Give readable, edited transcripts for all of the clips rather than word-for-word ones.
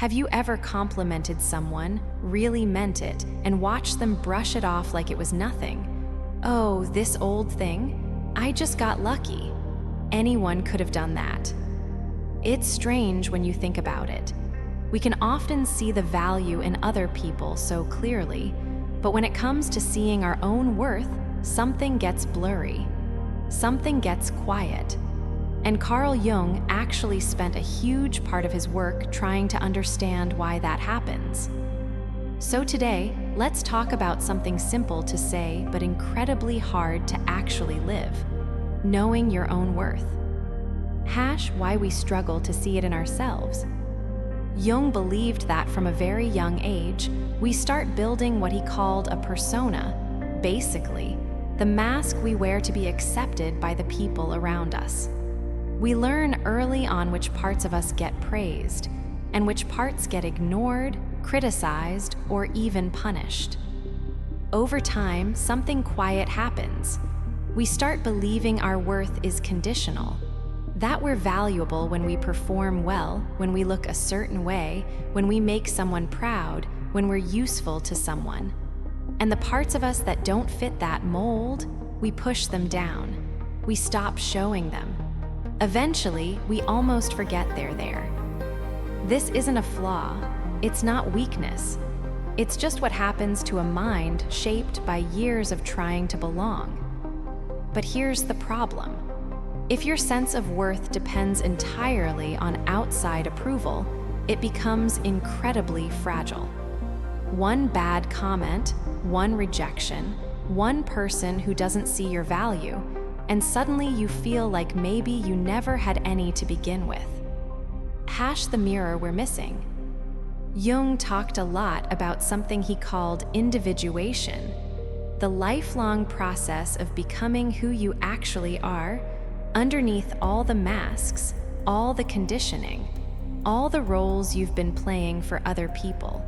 Have you ever complimented someone, really meant it, and watched them brush it off like it was nothing? Oh, this old thing? I just got lucky. Anyone could have done that. It's strange when you think about it. We can often see the value in other people so clearly, but when it comes to seeing our own worth, something gets blurry. Something gets quiet. And Carl Jung actually spent a huge part of his work trying to understand why that happens. So today, let's talk about something simple to say but incredibly hard to actually live: knowing your own worth. Why we struggle to see it in ourselves. Jung believed that from a very young age, we start building what he called a persona, basically, the mask we wear to be accepted by the people around us. We learn early on which parts of us get praised, and which parts get ignored, criticized, or even punished. Over time, something quiet happens. We start believing our worth is conditional, that we're valuable when we perform well, when we look a certain way, when we make someone proud, when we're useful to someone. And the parts of us that don't fit that mold, we push them down. We stop showing them. Eventually, we almost forget they're there. This isn't a flaw. It's not weakness. It's just what happens to a mind shaped by years of trying to belong. But here's the problem. If your sense of worth depends entirely on outside approval, it becomes incredibly fragile. One bad comment, one rejection, one person who doesn't see your value, and suddenly you feel like maybe you never had any to begin with. The mirror we're missing. Jung talked a lot about something he called individuation, the lifelong process of becoming who you actually are, underneath all the masks, all the conditioning, all the roles you've been playing for other people.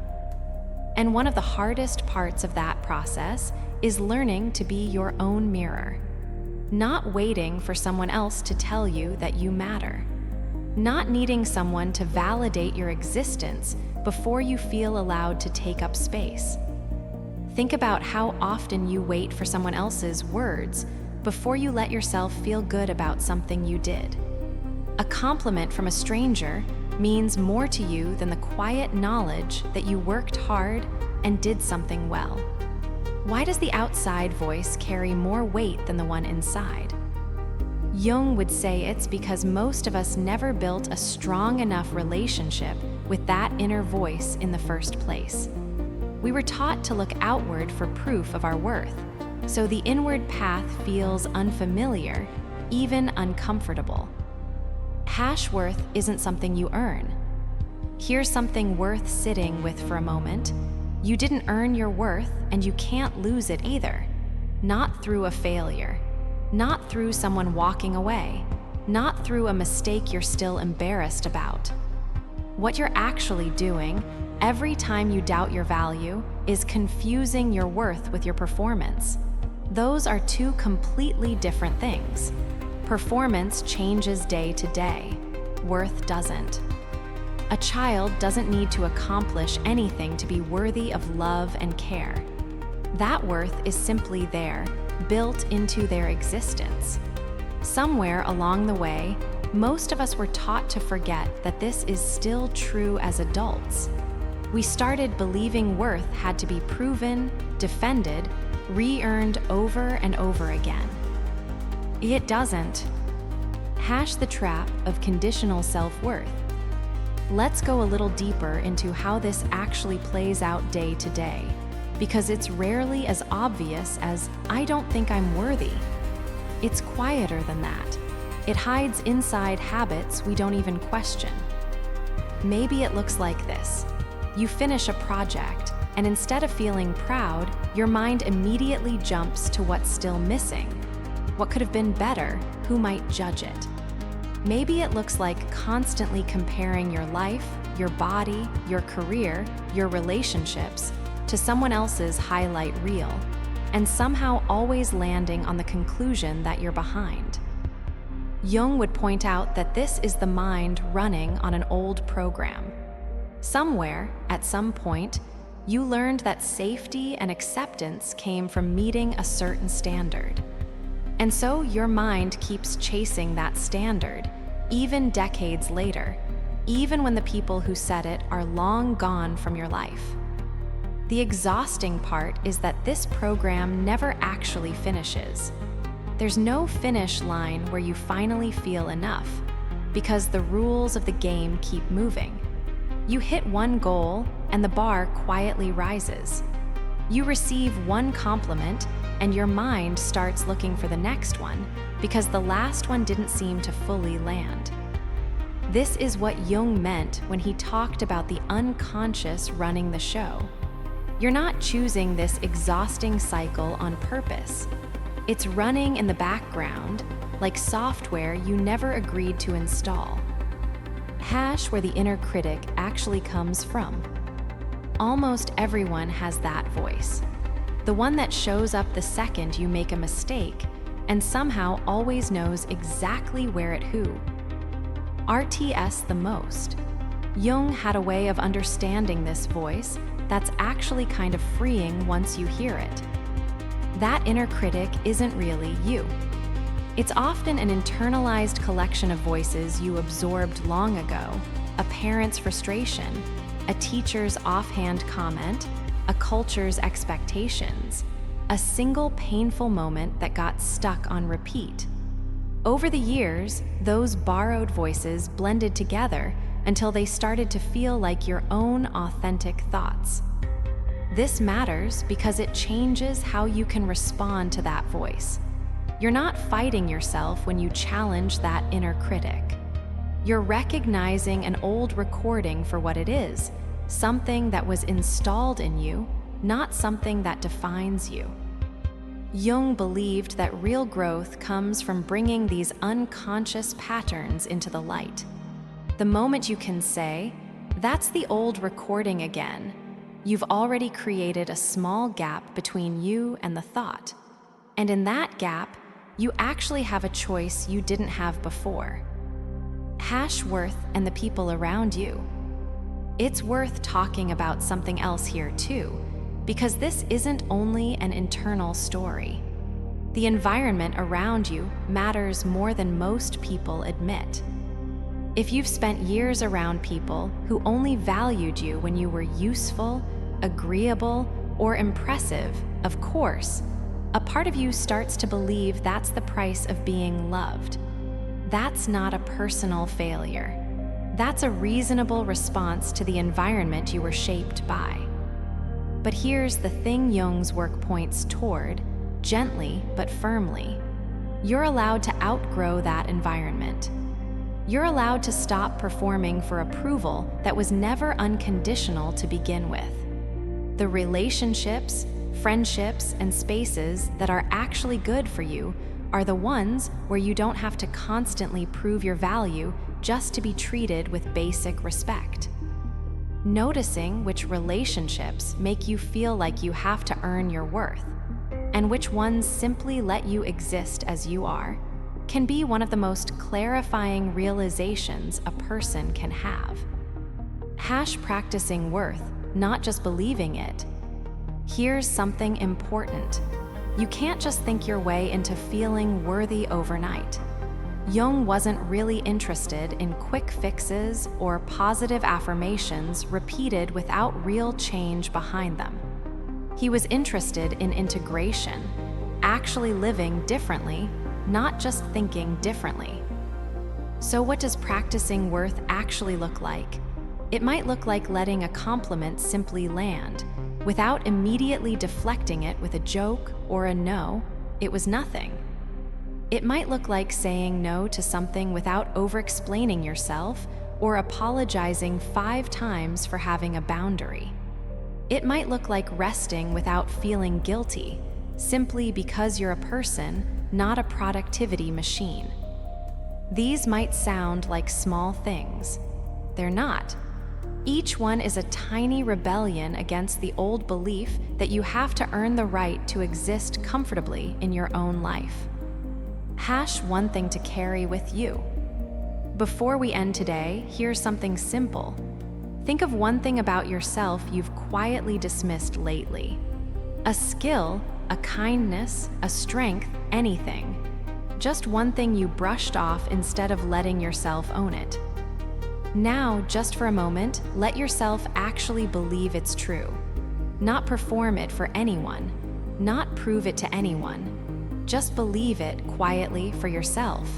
And one of the hardest parts of that process is learning to be your own mirror. Not waiting for someone else to tell you that you matter. Not needing someone to validate your existence before you feel allowed to take up space. Think about how often you wait for someone else's words before you let yourself feel good about something you did. A compliment from a stranger means more to you than the quiet knowledge that you worked hard and did something well. Why does the outside voice carry more weight than the one inside? Jung would say it's because most of us never built a strong enough relationship with that inner voice in the first place. We were taught to look outward for proof of our worth, so the inward path feels unfamiliar, even uncomfortable. Worth isn't something you earn. Here's something worth sitting with for a moment. You didn't earn your worth, and you can't lose it either. Not through a failure. Not through someone walking away. Not through a mistake you're still embarrassed about. What you're actually doing, every time you doubt your value, is confusing your worth with your performance. Those are two completely different things. Performance changes day to day. Worth doesn't. A child doesn't need to accomplish anything to be worthy of love and care. That worth is simply there, built into their existence. Somewhere along the way, most of us were taught to forget that this is still true as adults. We started believing worth had to be proven, defended, re-earned over and over again. It doesn't. The trap of conditional self-worth. Let's go a little deeper into how this actually plays out day to day, because it's rarely as obvious as "I don't think I'm worthy." It's quieter than that. It hides inside habits we don't even question. Maybe it looks like this. You finish a project, and instead of feeling proud, your mind immediately jumps to what's still missing. What could have been better? Who might judge it? Maybe it looks like constantly comparing your life, your body, your career, your relationships to someone else's highlight reel, and somehow always landing on the conclusion that you're behind. Jung would point out that this is the mind running on an old program. Somewhere, at some point, you learned that safety and acceptance came from meeting a certain standard. And so your mind keeps chasing that standard, even decades later, even when the people who set it are long gone from your life. The exhausting part is that this program never actually finishes. There's no finish line where you finally feel enough, because the rules of the game keep moving. You hit one goal, and the bar quietly rises. You receive one compliment, and your mind starts looking for the next one, because the last one didn't seem to fully land. This is what Jung meant when he talked about the unconscious running the show. You're not choosing this exhausting cycle on purpose. It's running in the background, like software you never agreed to install. Where the inner critic actually comes from. Almost everyone has that voice. The one that shows up the second you make a mistake and somehow always knows exactly where it who. RTS the most. Jung had a way of understanding this voice that's actually kind of freeing once you hear it. That inner critic isn't really you. It's often an internalized collection of voices you absorbed long ago, a parent's frustration, a teacher's offhand comment, a culture's expectations, a single painful moment that got stuck on repeat. Over the years, those borrowed voices blended together until they started to feel like your own authentic thoughts. This matters because it changes how you can respond to that voice. You're not fighting yourself when you challenge that inner critic. You're recognizing an old recording for what it is, something that was installed in you, not something that defines you. Jung believed that real growth comes from bringing these unconscious patterns into the light. The moment you can say, "That's the old recording again," you've already created a small gap between you and the thought. And in that gap, you actually have a choice you didn't have before. Worth and the people around you. It's worth talking about something else here too, because this isn't only an internal story. The environment around you matters more than most people admit. If you've spent years around people who only valued you when you were useful, agreeable, or impressive, of course, a part of you starts to believe that's the price of being loved. That's not a personal failure. That's a reasonable response to the environment you were shaped by. But here's the thing Jung's work points toward, gently but firmly. You're allowed to outgrow that environment. You're allowed to stop performing for approval that was never unconditional to begin with. The relationships, friendships, and spaces that are actually good for you are the ones where you don't have to constantly prove your value just to be treated with basic respect. Noticing which relationships make you feel like you have to earn your worth, and which ones simply let you exist as you are, can be one of the most clarifying realizations a person can have. Practicing worth, not just believing it. Here's something important. You can't just think your way into feeling worthy overnight. Jung wasn't really interested in quick fixes or positive affirmations repeated without real change behind them. He was interested in integration, actually living differently, not just thinking differently. So what does practicing worth actually look like? It might look like letting a compliment simply land, without immediately deflecting it with a joke or a no, it was nothing. It might look like saying no to something without over-explaining yourself or apologizing 5 times for having a boundary. It might look like resting without feeling guilty, simply because you're a person, not a productivity machine. These might sound like small things. They're not. Each one is a tiny rebellion against the old belief that you have to earn the right to exist comfortably in your own life. One thing to carry with you. Before we end today, here's something simple. Think of one thing about yourself you've quietly dismissed lately. A skill, a kindness, a strength, anything. Just one thing you brushed off instead of letting yourself own it. Now, just for a moment, let yourself actually believe it's true. Not perform it for anyone, not prove it to anyone. Just believe it quietly for yourself.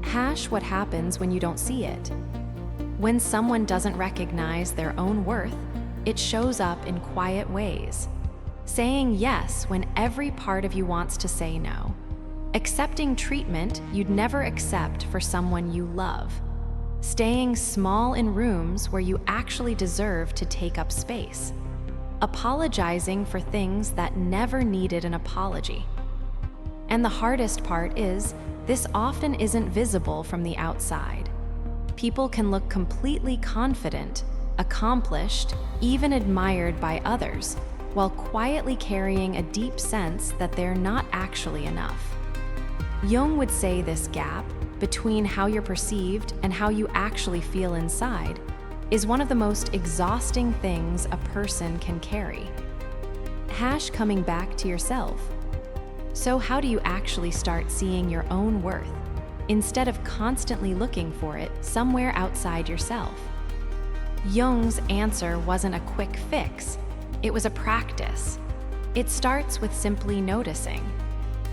Hash what happens when you don't see it. When someone doesn't recognize their own worth, it shows up in quiet ways. Saying yes when every part of you wants to say no. Accepting treatment you'd never accept for someone you love. Staying small in rooms where you actually deserve to take up space. Apologizing for things that never needed an apology. And the hardest part is, this often isn't visible from the outside. People can look completely confident, accomplished, even admired by others, while quietly carrying a deep sense that they're not actually enough. Jung would say this gap between how you're perceived and how you actually feel inside is one of the most exhausting things a person can carry. Hash coming back to yourself. So how do you actually start seeing your own worth instead of constantly looking for it somewhere outside yourself? Jung's answer wasn't a quick fix, it was a practice. It starts with simply noticing.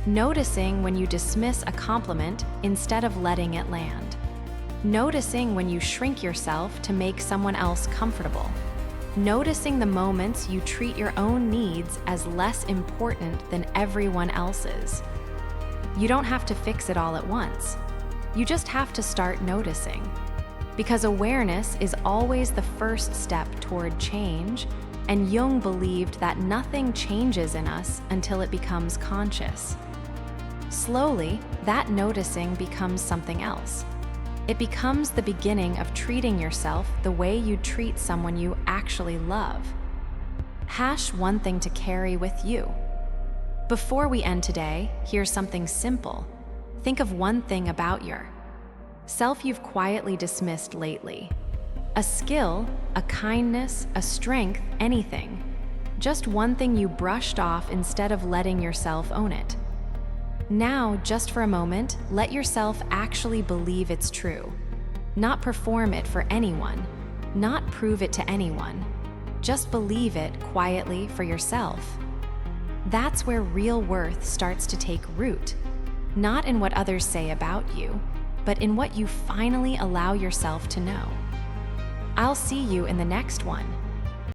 Noticing when you dismiss a compliment instead of letting it land. Noticing when you shrink yourself to make someone else comfortable. Noticing the moments you treat your own needs as less important than everyone else's. You don't have to fix it all at once. You just have to start noticing. Because awareness is always the first step toward change, and Jung believed that nothing changes in us until it becomes conscious. Slowly, that noticing becomes something else. It becomes the beginning of treating yourself the way you treat someone you actually love. Hash one thing to carry with you. Before we end today, here's something simple. Think of one thing about yourself you've quietly dismissed lately. A skill, a kindness, a strength, anything. Just one thing you brushed off instead of letting yourself own it. Now, just for a moment, let yourself actually believe it's true. Not perform it for anyone, not prove it to anyone. Just believe it quietly for yourself. That's where real worth starts to take root, not in what others say about you, but in what you finally allow yourself to know. I'll see you in the next one.